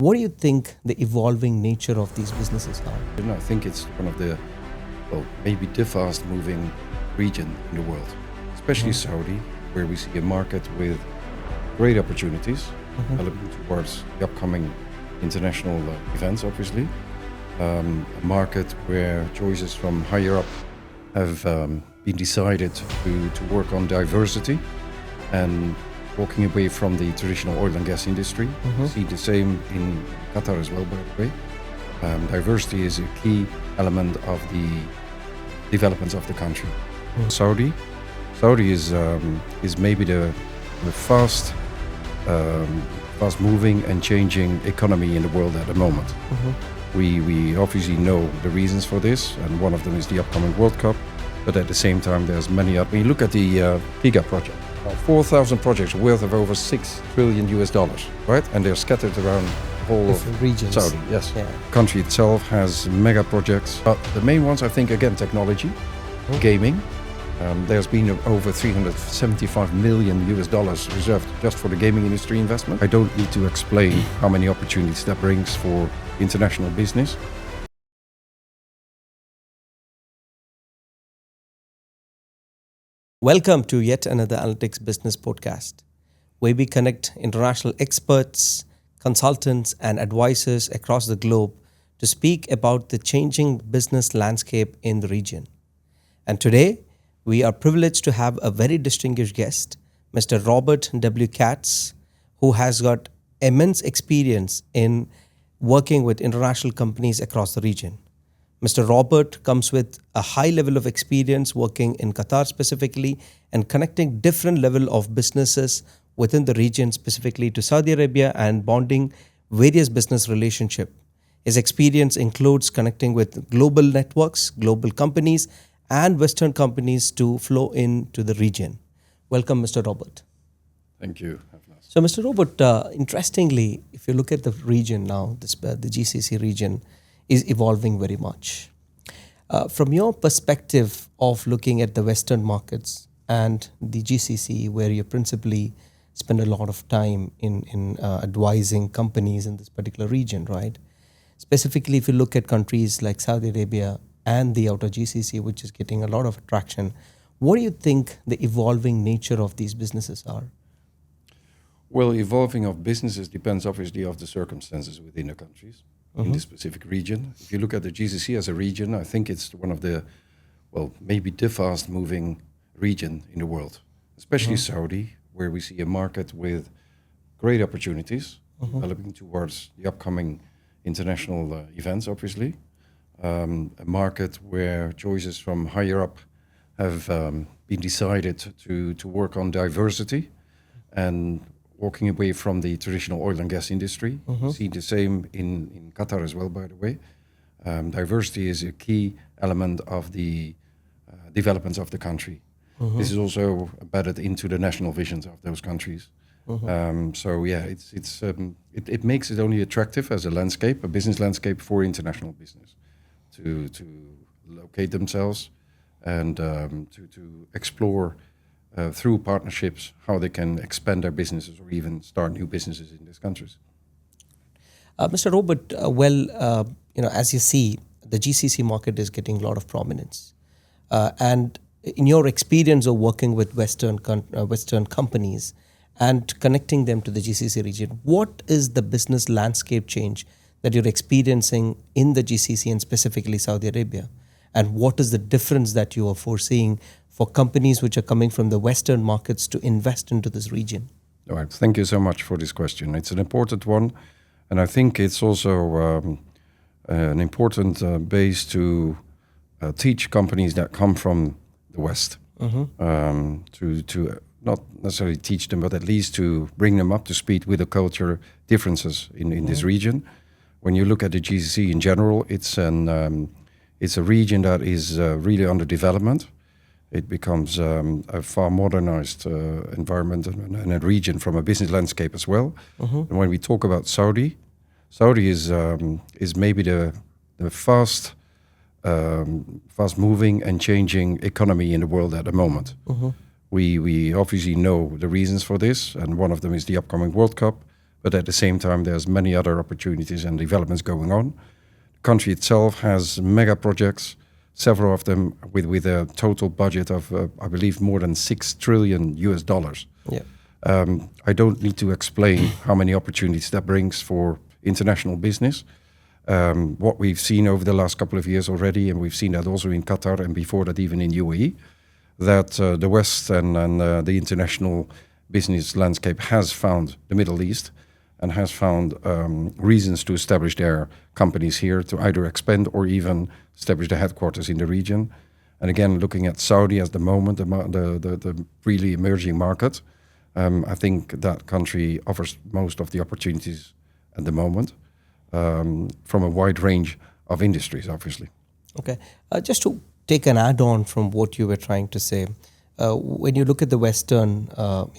What do you think the evolving nature of these businesses are? And I think it's one of the, maybe the fast moving region in the world, especially Saudi, where we see a market with great opportunities developing towards the upcoming international events, obviously. A market where choices from higher up have been decided to work on diversity and walking away from the traditional oil and gas industry. See the same in Qatar as well, by the way. Diversity is a key element of the developments of the country. Saudi is maybe the fast moving and changing economy in the world at the moment. We obviously know the reasons for this, and one of them is the upcoming World Cup. But at the same time, there's many other. When you look at the Giga project, 4,000 projects worth of over $6 trillion, right? And they're scattered around the whole Different of regions. Saudi. Yes, Yeah. country itself has mega projects. But the main ones, I think, again, technology, gaming. There's been over $375 million reserved just for the gaming industry investment. I don't need to explain how many opportunities that brings for international business. Welcome to yet another Analytix Business Podcast, where we connect international experts, consultants, and advisors across the globe to speak about the changing business landscape in the region. And today, we are privileged to have a very distinguished guest, Mr. Robert W. Katz, who has got immense experience in working with international companies across the region. Mr. Robert comes with a high level of experience working in Qatar specifically and connecting different level of businesses within the region, specifically to Saudi Arabia, and bonding various business relationships. His experience includes connecting with global networks, global companies, and Western companies to flow into the region. Welcome, Mr. Robert. Thank you. So, Mr. Robert, interestingly, if you look at the region now, the GCC region is evolving very much. From your perspective of looking at the Western markets and the GCC, where you principally spend a lot of time in advising companies in this particular region, right? Specifically, if you look at countries like Saudi Arabia and the outer GCC, which is getting a lot of traction, what do you think the evolving nature of these businesses are? Well, evolving of businesses depends obviously of the circumstances within the countries in the specific region. If you look at the GCC as a region, I think it's one of the, maybe the fast moving region in the world, especially Saudi, where we see a market with great opportunities developing towards the upcoming international events, obviously. A market where choices from higher up have been decided to work on diversity and walking away from the traditional oil and gas industry. See the same in Qatar as well, by the way. Diversity is a key element of the developments of the country. This is also embedded into the national visions of those countries. It makes it only attractive as a landscape, a business landscape for international business to locate themselves and to explore through partnerships how they can expand their businesses or even start new businesses in these countries. Mr. Robert, as you see, the GCC market is getting a lot of prominence. And in your experience of working with Western companies and connecting them to the GCC region, what is the business landscape change that you're experiencing in the GCC and specifically Saudi Arabia? And what is the difference that you are foreseeing for companies which are coming from the Western markets to invest into this region? All right. Thank you so much for this question. It's an important one. And I think it's also an important base to teach companies that come from the West to not necessarily teach them, but at least to bring them up to speed with the culture differences in this region. When you look at the GCC in general, it's a region that is really under development. It becomes a far modernized environment and a region from a business landscape as well. And when we talk about Saudi is maybe the fast moving and changing economy in the world at the moment. We obviously know the reasons for this, and one of them is the upcoming World Cup. but at the same time, there's many other opportunities and developments going on. The country itself has mega projects, several of them with a total budget of, I believe, more than $6 trillion US. Yeah. I don't need to explain how many opportunities that brings for international business. What we've seen over the last couple of years already, and we've seen that also in Qatar and before that even in UAE, that the West and the international business landscape has found the Middle East and has found reasons to establish their companies here to either expand or even establish the headquarters in the region. And again, looking at Saudi at the moment, the really emerging market, I think that country offers most of the opportunities at the moment from a wide range of industries, obviously. Okay. Just to take an add-on from what you were trying to say, when you look at the Western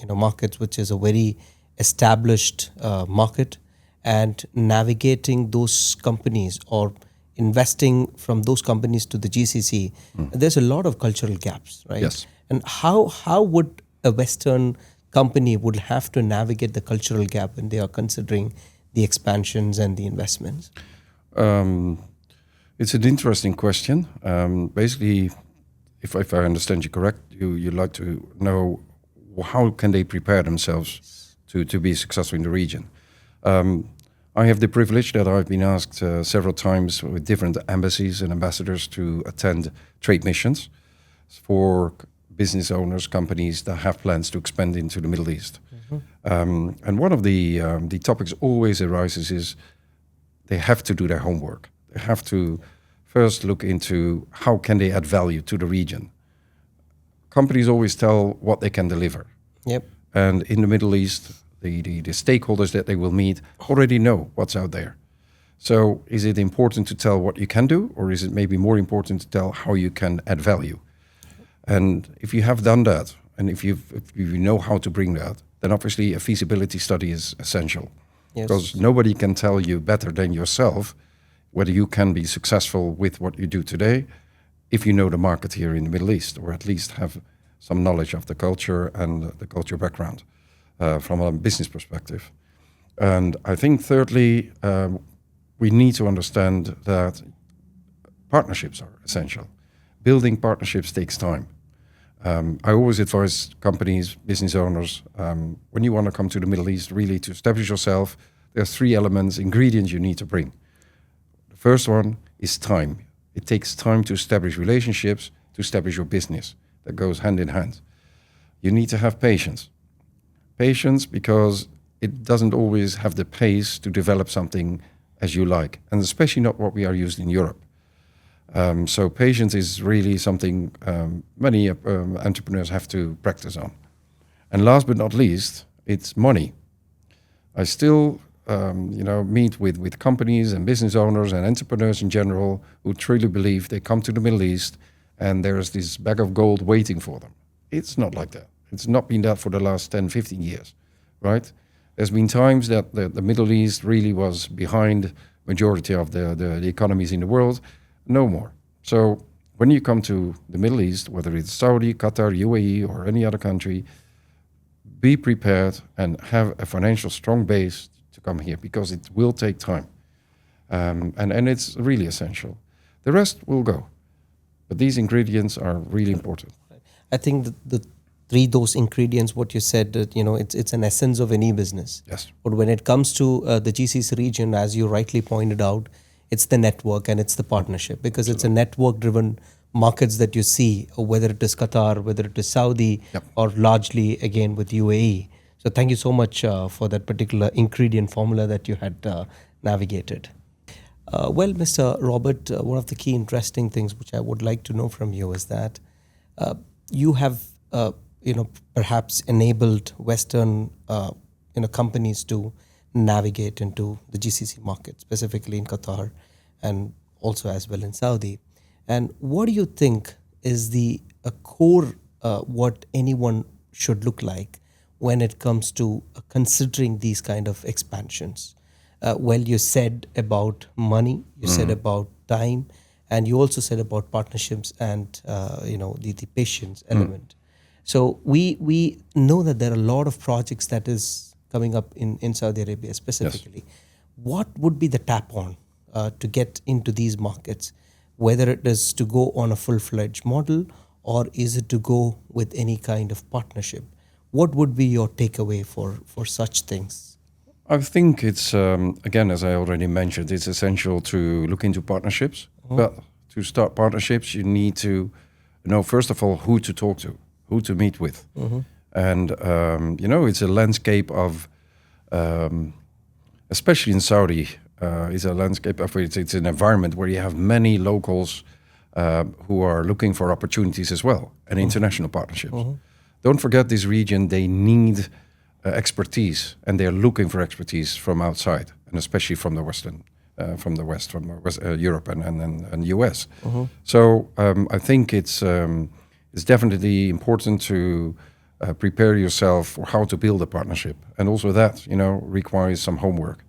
markets, which is a very established market, and navigating those companies or investing from those companies to the GCC, there's a lot of cultural gaps, right? Yes. And how would a Western company would have to navigate the cultural gap when they are considering the expansions and the investments? It's an interesting question. Basically, if I understand you correct, you'd like to know how can they prepare themselves to be successful in the region. I have the privilege that I've been asked several times with different embassies and ambassadors to attend trade missions for business owners, companies that have plans to expand into the Middle East. And one of the topics always arises is they have to do their homework. They have to first look into how can they add value to the region. Companies always tell what they can deliver. Yep. And in the Middle East, the stakeholders that they will meet already know what's out there. So is it important to tell what you can do, or is it maybe more important to tell how you can add value? And if you have done that, and if you know how to bring that, then obviously a feasibility study is essential. Yes. Because nobody can tell you better than yourself whether you can be successful with what you do today if you know the market here in the Middle East, or at least have some knowledge of the culture and the culture background from a business perspective. And I think thirdly, we need to understand that partnerships are essential. Building partnerships takes time. I always advise companies, business owners, when you want to come to the Middle East, really to establish yourself, there's 3 elements, ingredients you need to bring. The first one is time. It takes time to establish relationships, to establish your business. That goes hand in hand. You need to have patience. Patience because it doesn't always have the pace to develop something as you like, and especially not what we are used in Europe. So patience is really something many entrepreneurs have to practice on. And last but not least, it's money. I still meet with companies and business owners and entrepreneurs in general who truly believe they come to the Middle East and there's this bag of gold waiting for them. It's not like that. It's not been that for the last 10, 15 years, right? There's been times that the Middle East really was behind majority of the economies in the world. No more. So when you come to the Middle East, whether it's Saudi, Qatar, UAE, or any other country, be prepared and have a financial strong base to come here, because it will take time. And it's really essential. The rest will go. But these ingredients are really important. I think those ingredients, what you said, that it's an essence of any business. Yes. But when it comes to the GCC region, as you rightly pointed out, it's the network and it's the partnership, because it's a network-driven markets that you see, whether it is Qatar, whether it is Saudi, Yep. or largely again with UAE. So thank you so much for that particular ingredient formula that you had navigated. Well, Mr. Robert, one of the key interesting things which I would like to know from you is that you have, perhaps enabled Western, companies to navigate into the GCC market, specifically in Qatar and also as well in Saudi. And what do you think is the core what anyone should look like when it comes to considering these kind of expansions? Well, you said about money, you said about time, and you also said about partnerships and the patience element. So we know that there are a lot of projects that is coming up in Saudi Arabia specifically, what would be the tap on to get into these markets? Whether it is to go on a full-fledged model or is it to go with any kind of partnership? What would be your takeaway for such things? I think it's, again, as I already mentioned, it's essential to look into partnerships. But to start partnerships, you need to know, first of all, who to talk to, who to meet with. And, it's a landscape of, especially in Saudi, it's a landscape of, it's an environment where you have many locals who are looking for opportunities as well, and international partnerships. Don't forget this region, they need expertise, and they're looking for expertise from outside, and especially from the Western, from Europe and US. So I think it's definitely important to prepare yourself for how to build a partnership, and also that requires some homework.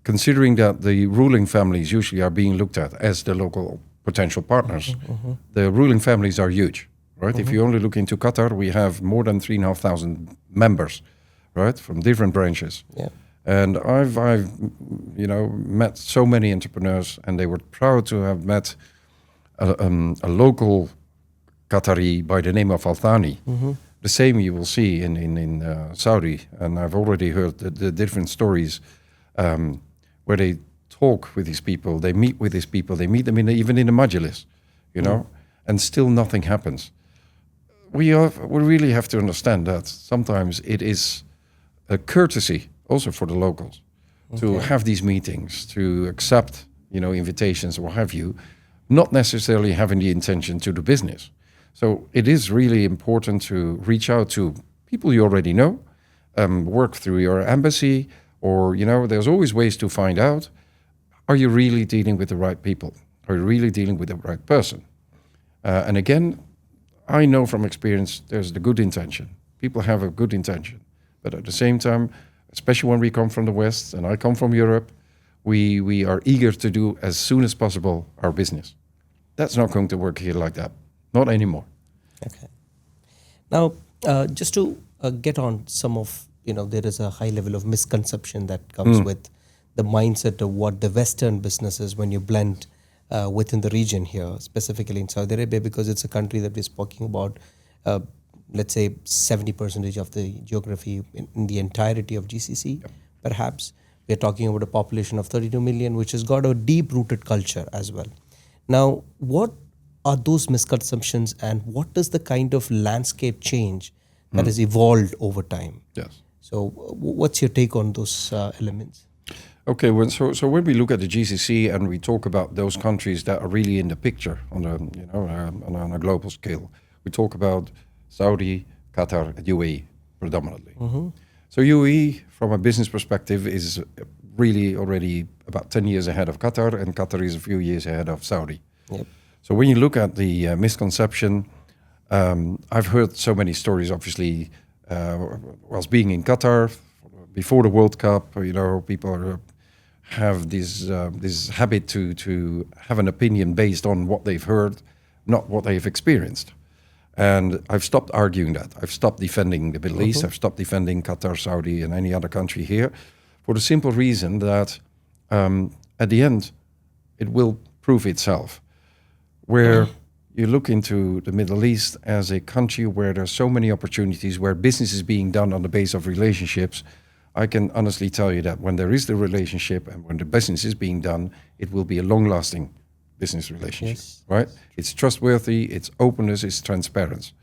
Considering that the ruling families usually are being looked at as the local potential partners, the ruling families are huge, right? If you only look into Qatar, we have more than 3,500 members, right, from different branches. And I've met so many entrepreneurs, and they were proud to have met a local Qatari by the name of Al Thani. The same you will see in Saudi, and I've already heard the different stories where they talk with these people, they meet with these people, they meet them even in the majlis, and still nothing happens. We really have to understand that sometimes it is a courtesy also for the locals to have these meetings, to accept invitations or what have you, not necessarily having the intention to do business. So it is really important to reach out to people you already know, work through your embassy, or, there's always ways to find out, are you really dealing with the right people? Are you really dealing with the right person? And again, I know from experience, there's the good intention. People have a good intention. But at the same time, especially when we come from the West and I come from Europe, we are eager to do as soon as possible our business. That's not going to work here like that. Not anymore. Okay. Now, just to get on some of, there is a high level of misconception that comes with the mindset of what the Western business is when you blend within the region here, specifically in Saudi Arabia, because it's a country that we're speaking about, let's say 70% of the geography in the entirety of GCC, perhaps. We're talking about a population of 32 million, which has got a deep-rooted culture as well. Now, what are those misconceptions, and what is the kind of landscape change that has evolved over time? Yes. So what's your take on those elements? Okay, so when we look at the GCC and we talk about those countries that are really in the picture on a global scale, we talk about Saudi, Qatar, and UAE predominantly. So UAE, from a business perspective, is really already about 10 years ahead of Qatar, and Qatar is a few years ahead of Saudi. So when you look at the misconception, I've heard so many stories, obviously, whilst being in Qatar, before the World Cup, people have this habit to have an opinion based on what they've heard, not what they've experienced. And I've stopped arguing that. I've stopped defending the Middle East. I've stopped defending Qatar, Saudi, and any other country here, for the simple reason that at the end, it will prove itself. Where you look into the Middle East as a country where there's so many opportunities, where business is being done on the base of relationships, I can honestly tell you that when there is the relationship and when the business is being done, it will be a long-lasting business relationship, right? It's trustworthy, it's openness, it's transparency.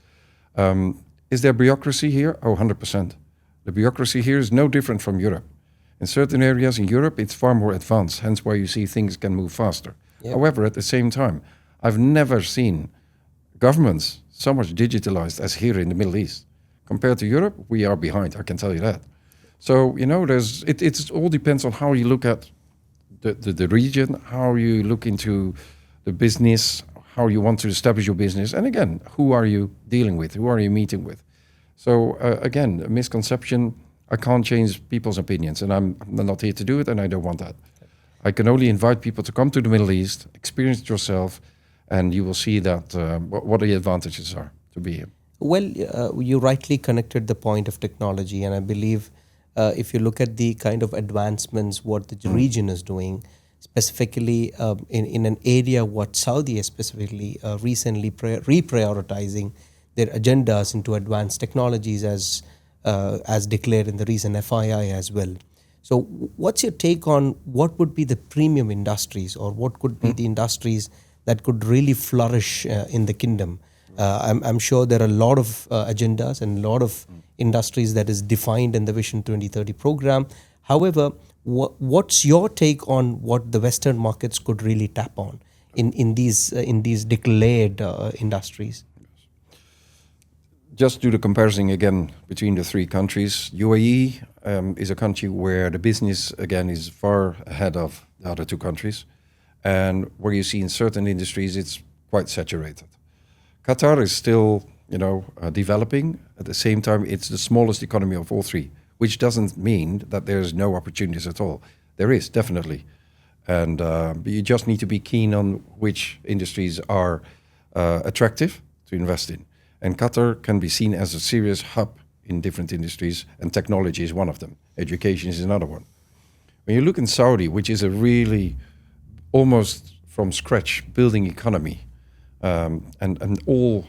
Is there bureaucracy here? Oh, 100%. The bureaucracy here is no different from Europe. In certain areas in Europe, it's far more advanced, hence why you see things can move faster. However, at the same time, I've never seen governments so much digitalized as here in the Middle East. Compared to Europe, we are behind, I can tell you that. So, it all depends on how you look at the region, how you look into the business, how you want to establish your business. And again, who are you dealing with? Who are you meeting with? So again, a misconception, I can't change people's opinions, and I'm not here to do it, and I don't want that. I can only invite people to come to the Middle East, experience it yourself, and you will see that what the advantages are to be here. Well, you rightly connected the point of technology, and I believe if you look at the kind of advancements what the region is doing, specifically in an area what Saudi is specifically recently reprioritizing their agendas into advanced technologies as declared in the recent FII as well. So, what's your take on what would be the premium industries, or what could be the industries that could really flourish in the kingdom? I'm sure there are a lot of agendas and a lot of industries that is defined in the Vision 2030 program. However, what's your take on what the Western markets could really tap on in these declared industries? Just do the comparison again between the three countries. UAE is a country where the business, again, is far ahead of the other two countries. And where you see in certain industries, it's quite saturated. Qatar is still, developing. At the same time, it's the smallest economy of all three, which doesn't mean that there's no opportunities at all. There is, definitely. And you just need to be keen on which industries are attractive to invest in. And Qatar can be seen as a serious hub in different industries, and technology is one of them. Education is another one. When you look in Saudi, which is a really almost from scratch building economy, and all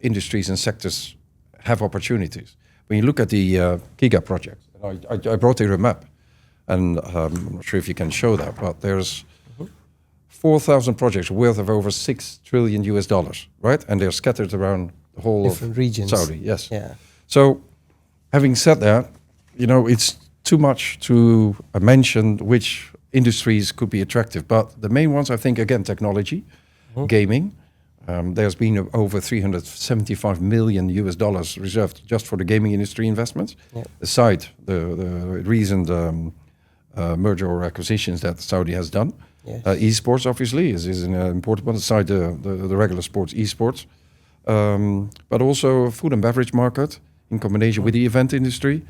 industries and sectors have opportunities. When you look at the Giga project, I brought here a map, and I'm not sure if you can show that, but there's 4,000 projects worth of over $6 trillion, right? And they're scattered around the whole different of regions. Saudi, yes. Yeah. So, having said that, it's too much to mention which industries could be attractive. But the main ones, I think, again, technology, gaming. There's been over $375 million reserved just for the gaming industry investments, aside the recent merger or acquisitions that Saudi has done. Yes. Esports, obviously, is an important one, aside the regular sports, esports. But also food and beverage market in combination with the event industry.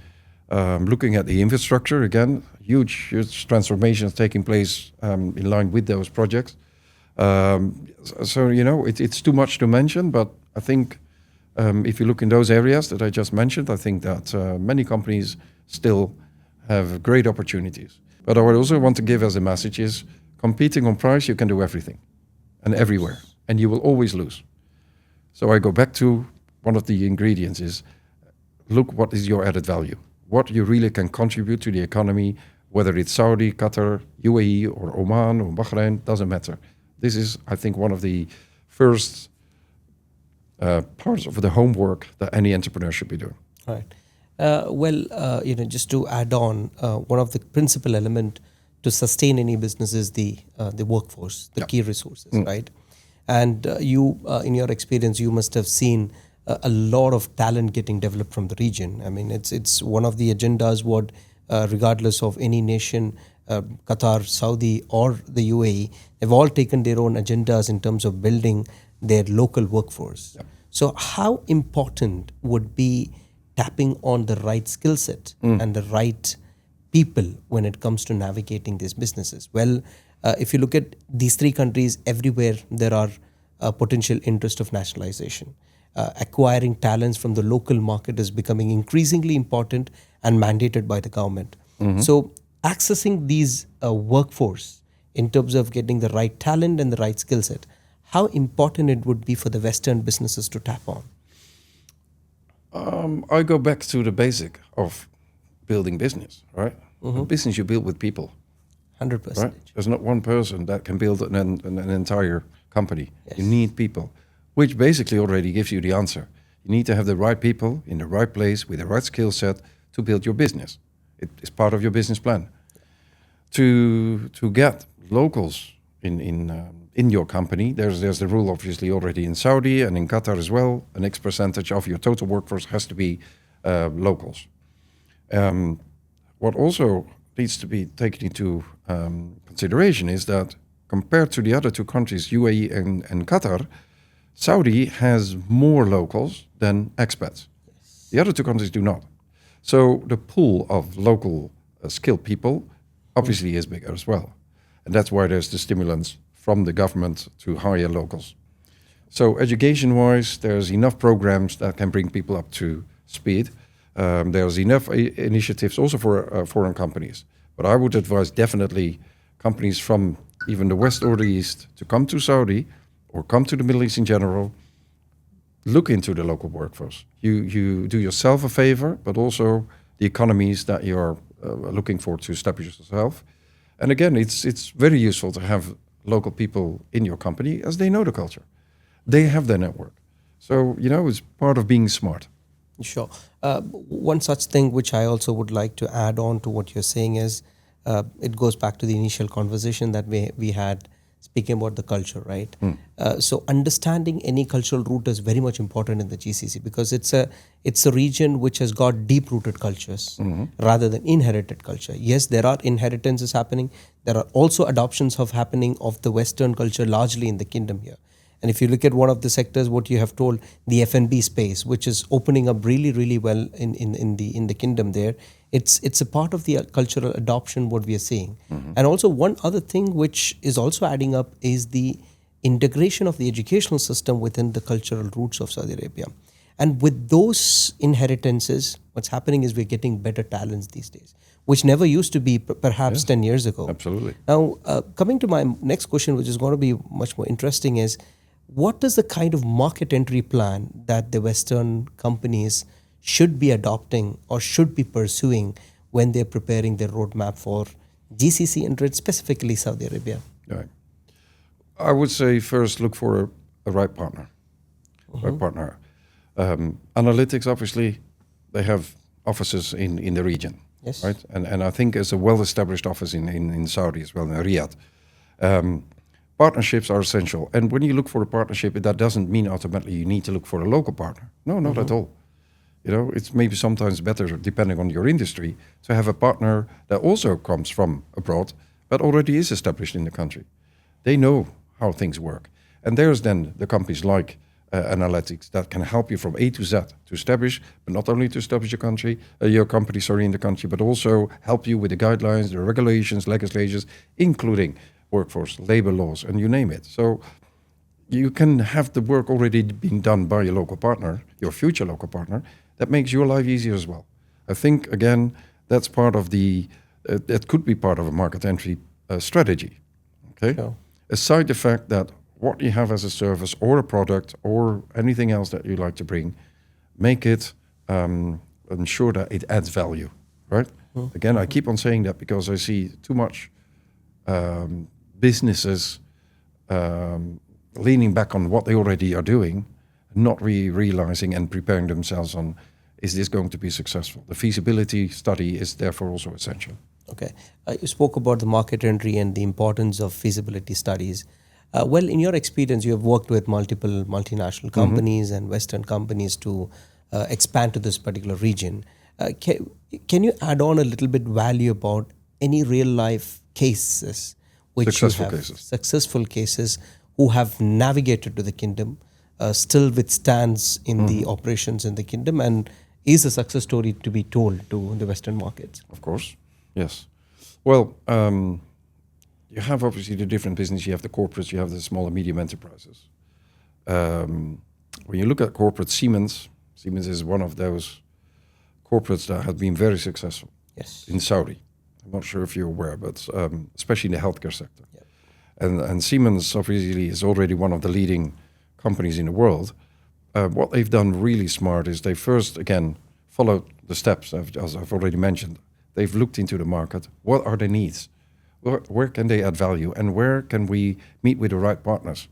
Looking at the infrastructure, again, huge transformations taking place in line with those projects. It's too much to mention, but I think if you look in those areas that I just mentioned, I think that many companies still have great opportunities. But I would also want to give as a message is, competing on price, you can do everything and everywhere, and you will always lose. So I go back to one of the ingredients is, look what is your added value, what you really can contribute to the economy, whether it's Saudi, Qatar, UAE, or Oman, or Bahrain, doesn't matter. This is, I think, one of the first parts of the homework that any entrepreneur should be doing. Right. Just to add on, one of the principal element to sustain any business is the workforce, the key resources, right? And you, in your experience, you must have seen a lot of talent getting developed from the region. I mean, it's one of the agendas what, regardless of any nation, Qatar, Saudi, or the UAE, they've all taken their own agendas in terms of building their local workforce. Yep. So how important would be tapping on the right skill set and the right people when it comes to navigating these businesses? Well, if you look at these three countries, everywhere there are potential interest of nationalization. Acquiring talents from the local market is becoming increasingly important and mandated by the government. So accessing these workforce in terms of getting the right talent and the right skill set, how important it would be for the Western businesses to tap on? I go back to the basic of building business, right? A business you build with people. 100%. Right? There's not one person that can build an entire company. Yes. You need people, which basically already gives you the answer. You need to have the right people in the right place with the right skill set to build your business. It is part of your business plan. To get locals in your company, there's the rule obviously already in Saudi and in Qatar as well. An X percentage of your total workforce has to be locals. What also needs to be taken into consideration is that compared to the other two countries, UAE and Qatar, Saudi has more locals than expats. Yes. The other two countries do not. So the pool of local skilled people obviously is bigger as well. And that's why there's the stimulants from the government to hire locals. So education-wise, there's enough programs that can bring people up to speed. There's enough initiatives also for foreign companies. But I would advise definitely companies from even the West or the East to come to Saudi or come to the Middle East in general. Look into the local workforce. You do yourself a favor, but also the economies that you're looking for to establish yourself. And again, it's very useful to have local people in your company as they know the culture. They have their network. So, it's part of being smart. Sure. One such thing which I also would like to add on to what you're saying is it goes back to the initial conversation that we had speaking about the culture, right? So understanding any cultural root is very much important in the GCC because it's a region which has got deep-rooted cultures rather than inherited culture. Yes, there are inheritances happening. There are also adoptions happening of the Western culture largely in the kingdom here. And if you look at one of the sectors, what you have told, the F&B space, which is opening up really, really well in the kingdom there, it's a part of the cultural adoption what we are seeing. And also one other thing which is also adding up is the integration of the educational system within the cultural roots of Saudi Arabia. And with those inheritances, what's happening is we're getting better talents these days, which never used to be perhaps 10 years ago. Absolutely. Now, coming to my next question, which is going to be much more interesting, is what is the kind of market entry plan that the Western companies should be adopting or should be pursuing when they're preparing their roadmap for GCC and specifically Saudi Arabia? Right. I would say first look for a right partner. Right partner. Analytix, obviously, they have offices in the region. Yes. Right. And I think it's a well-established office in Saudi as well, in Riyadh. Partnerships are essential. And when you look for a partnership, that doesn't mean automatically you need to look for a local partner. No, not at all. It's maybe sometimes better, depending on your industry, to have a partner that also comes from abroad, but already is established in the country. They know how things work. And there's then the companies like Analytix that can help you from A to Z to establish, but not only to establish your company, in the country, but also help you with the guidelines, the regulations, legislations, including workforce, labor laws, and you name it. So you can have the work already being done by your local partner, your future local partner. That makes your life easier as well. I think, again, that's part of that could be part of a market entry strategy. Okay. Sure. Aside the fact that what you have as a service or a product or anything else that you like to bring, make it ensure that it adds value, right? Again, I keep on saying that because I see too much businesses leaning back on what they already are doing, not really realizing and preparing themselves on, is this going to be successful? The feasibility study is therefore also essential. Okay. You spoke about the market entry and the importance of feasibility studies. Well, in your experience, you have worked with multiple multinational companies and Western companies to expand to this particular region. Can you add on a little bit value about any real life cases which successful cases who have navigated to the kingdom, still withstands in the operations in the kingdom and is a success story to be told to the Western markets? Of course, yes. Well, you have obviously the different business. You have the corporates, you have the small and medium enterprises. When you look at corporate, Siemens is one of those corporates that have been very successful in Saudi. I'm not sure if you're aware, but especially in the healthcare sector. Yep. And Siemens obviously is already one of the leading companies in the world. What they've done really smart is they first, again, followed the steps, as I've already mentioned. They've looked into the market. What are their needs? Where can they add value? And where can we meet with the right partners?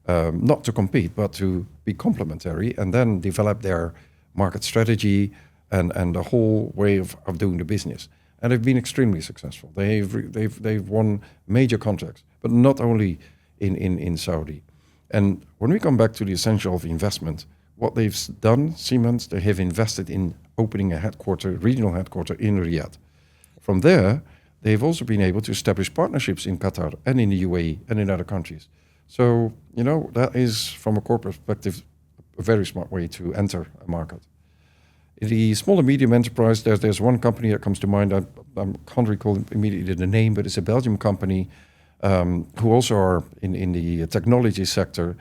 Not to compete, but to be complementary and then develop their market strategy and the whole way of doing the business. And they've been extremely successful. They've won major contracts, but not only in Saudi. And when we come back to the essential of investment, what they've done, Siemens, they have invested in opening a regional headquarter in Riyadh. From there, they've also been able to establish partnerships in Qatar and in the UAE and in other countries. So, that is, from a corporate perspective, a very smart way to enter a market. In the small and medium enterprise, there's one company that comes to mind. I can't recall immediately the name, but it's a Belgian company who also are in the technology sector.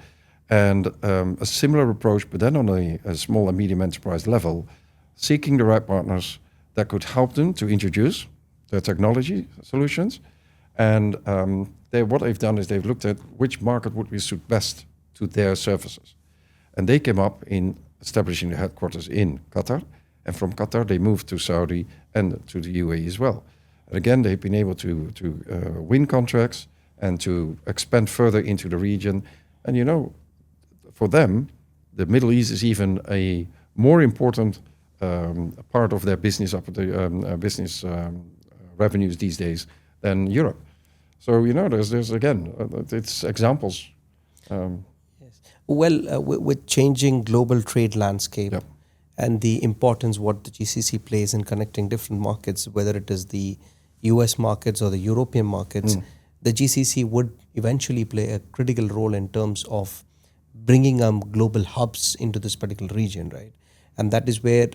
And a similar approach, but then on a small and medium enterprise level, seeking the right partners that could help them to introduce their technology solutions. And what they've done is they've looked at which market would be suit best to their services. And they came up in establishing the headquarters in Qatar. And from Qatar, they moved to Saudi and to the UAE as well. And again, they've been able to win contracts and to expand further into the region. And for them, the Middle East is even a more important part of their business revenues these days than Europe. So there's again, it's examples. Yes. Well, with changing global trade landscape. Yep. And the importance what the GCC plays in connecting different markets, whether it is the US markets or the European markets, the GCC would eventually play a critical role in terms of bringing global hubs into this particular region, right? And that is where,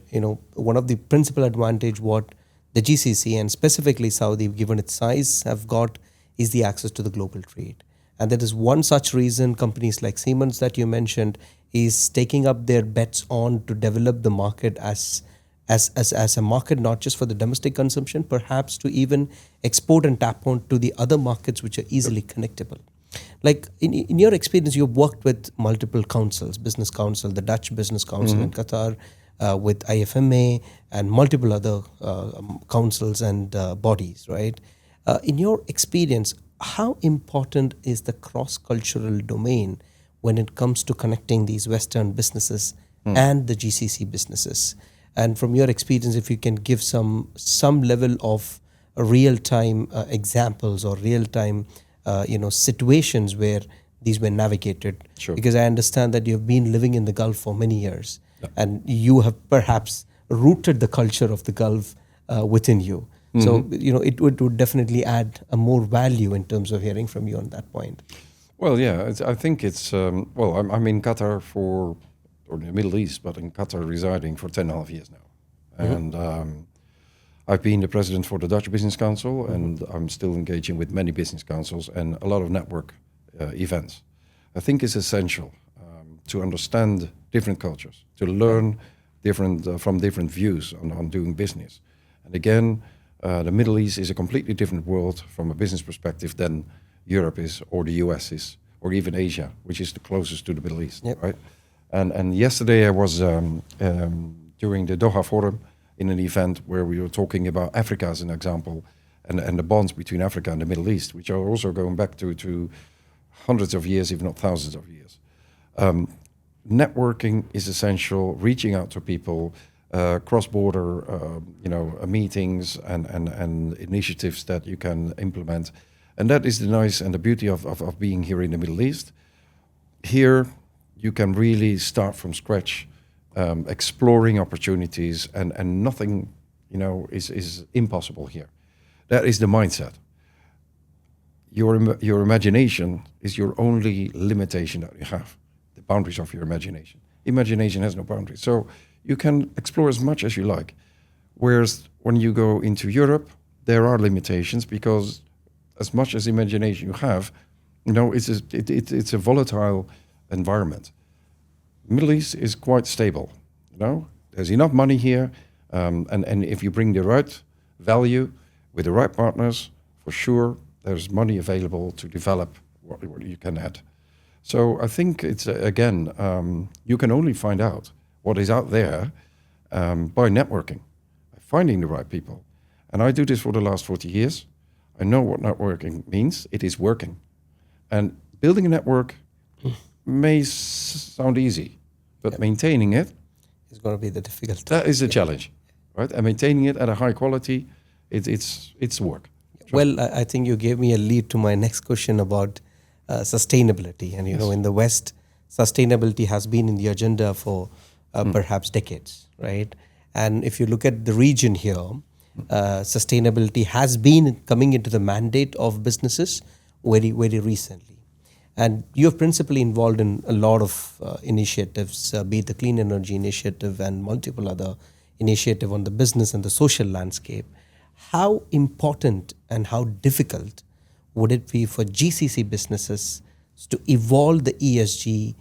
one of the principal advantage what the GCC and specifically Saudi, given its size, have got is the access to the global trade. And that is one such reason companies like Siemens that you mentioned is taking up their bets on to develop the market as a market, not just for the domestic consumption, perhaps to even export and tap on to the other markets which are easily connectable. Like in your experience, you've worked with multiple councils, Business Council, the Dutch Business Council in Qatar, with IFMA and multiple other councils and bodies, right? In your experience, how important is the cross-cultural domain when it comes to connecting these Western businesses and the GCC businesses? And from your experience, if you can give some level of real-time examples or real-time situations where these were navigated. Sure. Because I understand that you've been living in the Gulf for many years, and you have perhaps rooted the culture of the Gulf within you. So, it would definitely add a more value in terms of hearing from you on that point. Well, yeah, I think it's, I'm in Qatar or the Middle East, but in Qatar residing for 10.5 years now. And I've been the president for the Dutch Business Council, and I'm still engaging with many business councils and a lot of network events. I think it's essential to understand different cultures, to learn from different views on doing business. And again, the Middle East is a completely different world from a business perspective than Europe is, or the US is, or even Asia, which is the closest to the Middle East, right? And yesterday I was during the Doha Forum in an event where we were talking about Africa as an example, and the bonds between Africa and the Middle East, which are also going back to hundreds of years, if not thousands of years. Networking is essential, reaching out to people, cross-border, meetings and initiatives that you can implement. And that is the nice and the beauty of being here in the Middle East. Here, you can really start from scratch, exploring opportunities, and nothing, is impossible here. That is the mindset. Your imagination is your only limitation that you have, the boundaries of your imagination. Imagination has no boundaries. So you can explore as much as you like. Whereas when you go into Europe, there are limitations because as much as imagination you have, it's a volatile environment. Middle East is quite stable. There's enough money here, and if you bring the right value with the right partners, for sure, there's money available to develop what you can add. So I think it's, again, you can only find out what is out there by networking, by finding the right people. And I do this for the last 40 years. I know what networking means. It is working. And building a network may sound easy, but maintaining it is going to be the difficult. That is a challenge, right? And maintaining it at a high quality, it's work. Well, I think you gave me a lead to my next question about sustainability. And, in the West, sustainability has been in the agenda for perhaps decades, right? And if you look at the region here, sustainability has been coming into the mandate of businesses very, very recently. And you're principally involved in a lot of initiatives, be it the Clean Energy Initiative and multiple other initiatives on the business and the social landscape. How important and how difficult would it be for GCC businesses to evolve the ESG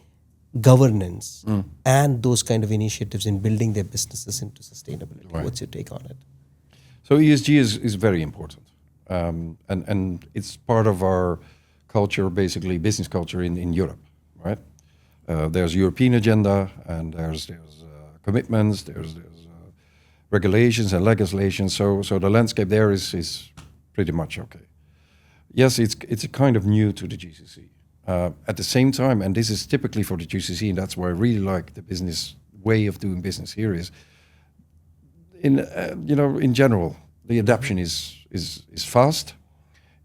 governance and those kind of initiatives in building their businesses into sustainability. Right. What's your take on it? So ESG is very important, and it's part of our culture, basically business culture in Europe, right? There's European agenda, and there's commitments, there's regulations and legislation. So the landscape there is pretty much okay. Yes, it's a kind of new to the GCC. At the same time, and this is typically for the GCC, and that's why I really like the business way of doing business here is. In general, the adoption is fast.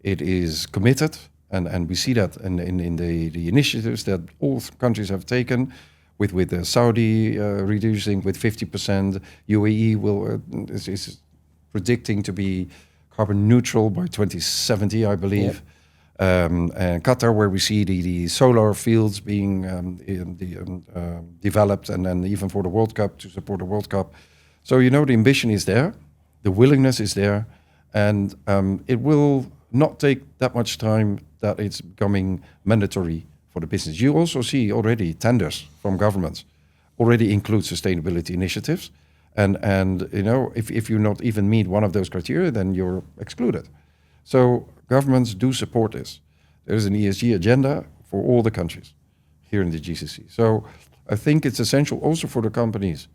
It is committed, and we see that in the initiatives that all countries have taken, with Saudi reducing with 50%. UAE is predicting to be carbon neutral by 2070, I believe. Yep. And Qatar, where we see the solar fields being developed, and then even for the World Cup, to support the World Cup. So, the ambition is there, the willingness is there, and it will not take that much time that it's becoming mandatory for the business. You also see already tenders from governments already include sustainability initiatives. And if you not even meet one of those criteria, then you're excluded. So governments do support this. There's an ESG agenda for all the countries here in the GCC. So I think it's essential also for the companies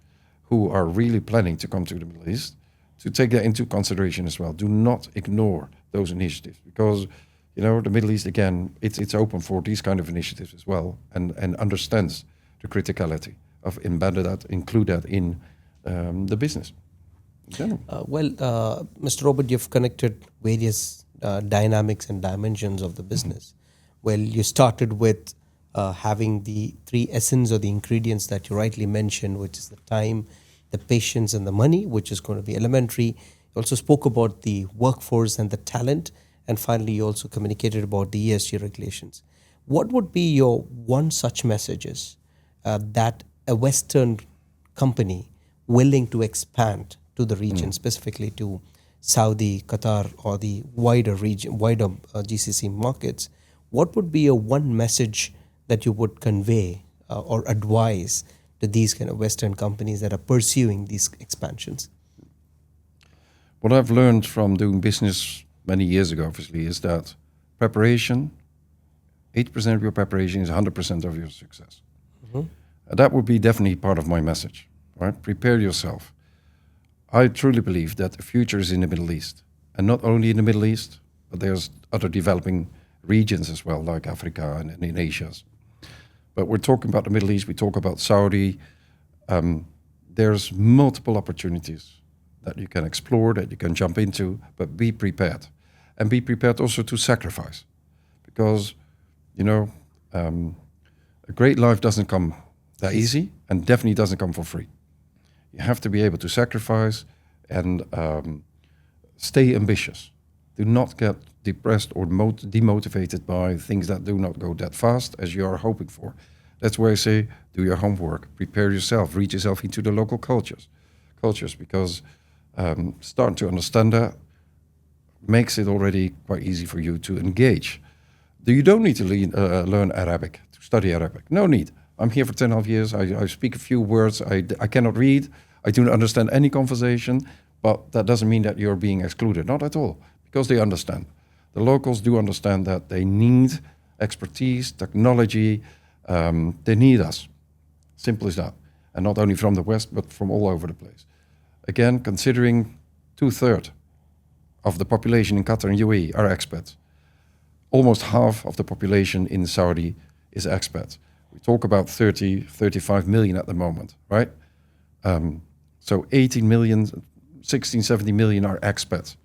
who are really planning to come to the Middle East to take that into consideration as well. Do not ignore those initiatives, because the Middle East, again, it's open for these kind of initiatives as well, and understands the criticality of include that in the business in general. Mr. Robert, you've connected various dynamics and dimensions of the business. Well, you started with having the three essence or the ingredients that you rightly mentioned, which is the time, the patience, and the money, which is going to be elementary. You also spoke about the workforce and the talent. And finally, you also communicated about the ESG regulations. What would be your one such messages that a Western company willing to expand to the region, specifically to Saudi, Qatar, or the wider region, GCC markets, what would be a one message that you would convey or advise to these kind of Western companies that are pursuing these expansions? What I've learned from doing business many years ago, obviously, is that preparation, 80% of your preparation is 100% of your success. That would be definitely part of my message, right? Prepare yourself. I truly believe that the future is in the Middle East, and not only in the Middle East, but there's other developing regions as well, like Africa and in Asia. But we're talking about the Middle East, we talk about Saudi. There's multiple opportunities that you can explore, that you can jump into, but be prepared. And be prepared also to sacrifice. Because, a great life doesn't come that easy, and definitely doesn't come for free. You have to be able to sacrifice and stay ambitious. Do not get depressed or demotivated by things that do not go that fast as you are hoping for. That's where I say, do your homework, prepare yourself, reach yourself into the local cultures, because starting to understand that makes it already quite easy for you to engage. You don't need to learn Arabic, to study Arabic. No need. I'm here for 10.5 years. I speak a few words. I cannot read. I do not understand any conversation, but that doesn't mean that you're being excluded. Not at all, because they understand. The locals do understand that they need expertise, technology. They need us. Simple as that. And not only from the West, but from all over the place. Again, considering 2/3 of the population in Qatar and UAE are expats. Almost half of the population in Saudi is expats. We talk about 35 million at the moment, right? So 18 million, 16, 17 million are expats.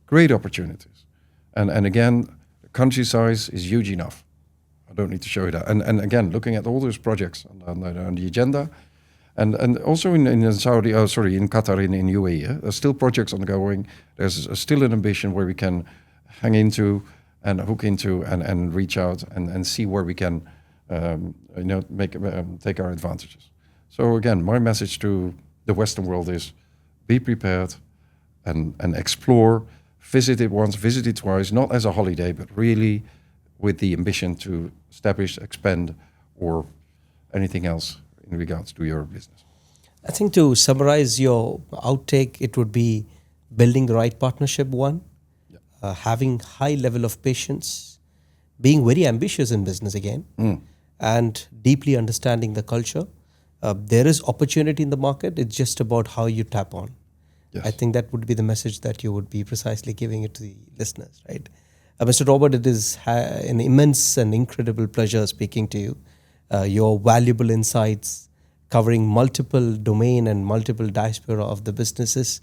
Great opportunities. And again, the country size is huge enough. I don't need to show you that. And again, looking at all those projects on the agenda, and also in Saudi, in Qatar, in UAE, there's still projects ongoing. There's still an ambition where we can hang into and hook into and reach out and see where we can take our advantages. So again, my message to the Western world is be prepared and explore, visit it once, visit it twice, not as a holiday, but really with the ambition to establish, expand, or anything else in regards to your business? I think to summarize your outtake, it would be building the right partnership, one, Yeah. having high level of patience, being very ambitious in business again, and deeply understanding the culture. There is opportunity in the market. It's just about how you tap on. Yes. I think that would be the message that you would be precisely giving it to the listeners, right? Mr. Robert, it is an immense and incredible pleasure speaking to you. Your valuable insights covering multiple domain and multiple diaspora of the businesses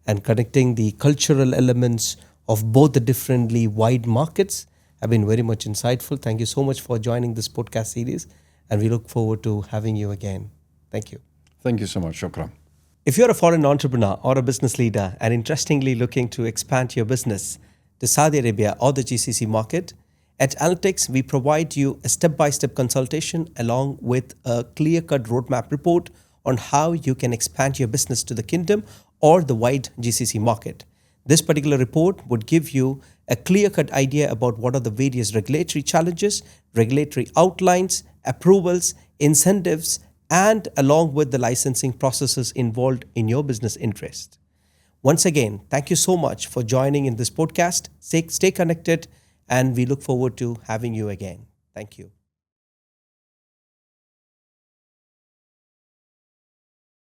and connecting the cultural elements of both the differently wide markets have been very much insightful. Thank you so much for joining this podcast series, and we look forward to having you again. Thank you. Thank you so much. Shukran. If you're a foreign entrepreneur or a business leader and interestingly looking to expand your business to Saudi Arabia or the GCC market, at Analytix, we provide you a step-by-step consultation along with a clear-cut roadmap report on how you can expand your business to the kingdom or the wide GCC market. This particular report would give you a clear-cut idea about what are the various regulatory challenges, regulatory outlines, approvals, incentives, and along with the licensing processes involved in your business interest. Once again, thank you so much for joining in this podcast. Stay connected, and we look forward to having you again. Thank you.